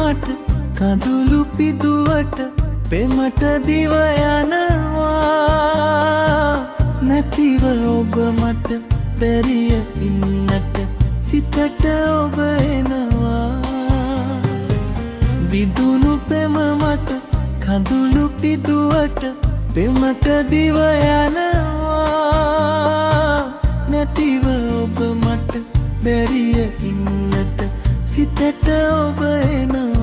මට කඳුළු පිදුවට පෙමට දිව යනවා නැතිව ඔබ මට බැරිය ඉන්නට සිතට ඔබ එනවා විදුණු පෙම මට කඳුළු පිදුවට පෙමට දිව යනවා නැතිව ඔබ මට බැරිය ඉන්නට සිතට ඔබ එනවා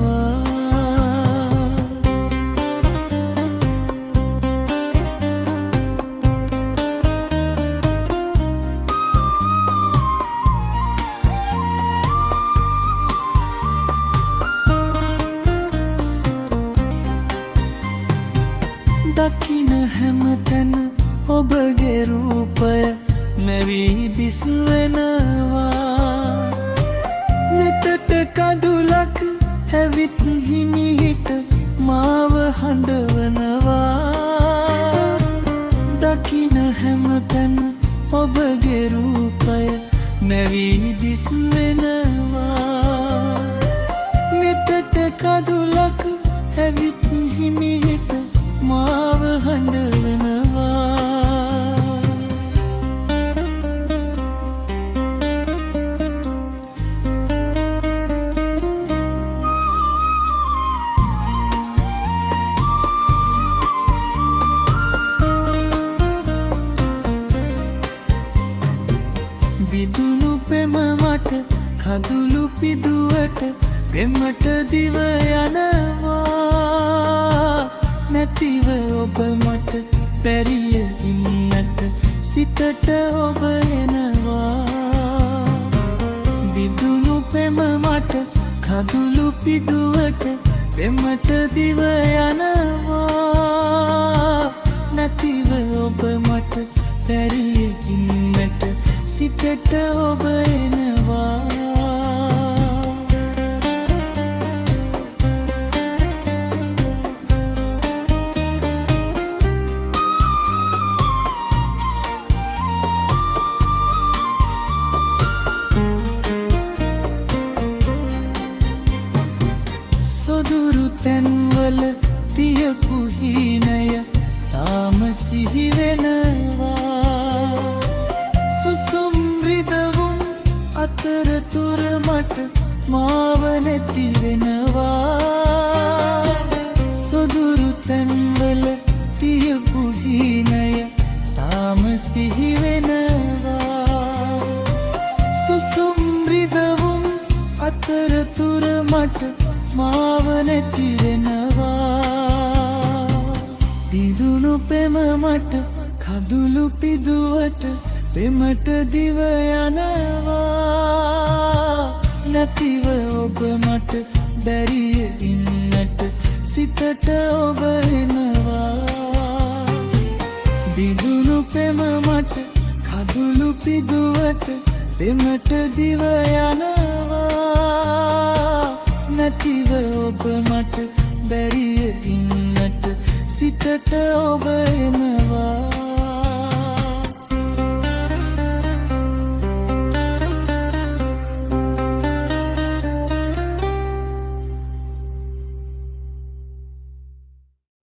දකින හැමතැන ඔබගේ රූපය නැවී දිස්වෙනවා නෙතට කඳුලක් හැවිත් හිමිහිට මාව හඬවනවා දකින හැමතැන ඔබගේ රූපය නැවී දිස්වෙනවා නෙතට කඳුලක් හැවිත් හිමිහිට මාව හඬවනවා විදුණු පෙම මට කඳුළු පිදුවට පෙමට දිව යනවා නැතිව ඔබ මට බැරිය ඉන්නට සිතට ඔබ එනවා විදුණු පෙම මට කඳුළු පිදුවට පෙමට දිව යනවා නැතිව ඔබ මට බැරිය ඉන්නට සිතට ඔබ එනවා සොදුරු තැන්වල තියපු හීනය තාම සිහි වෙනවා සුසුම් රිදවුම් අතරතුර මට මාව නැති වෙනවා සොදුරු තැන්වල තියපු හීනය තාම සිහි වෙනවා සුසුම් රිදවුම් අතරතුර මට මාව නැති වෙනවා විදුණු පෙම මට කඳුළු පිදුවට පෙමට දිව යනවා නැතිව ඔබ මට බැරිය ඉන්නට සිතට ඔබ එනවා විදුණු පෙම මට කඳුළු පිදුවට පෙමට දිව යනවා නැතිව ඔබ මට බැරිය ඉන්නට සිතට ඔබ එනවා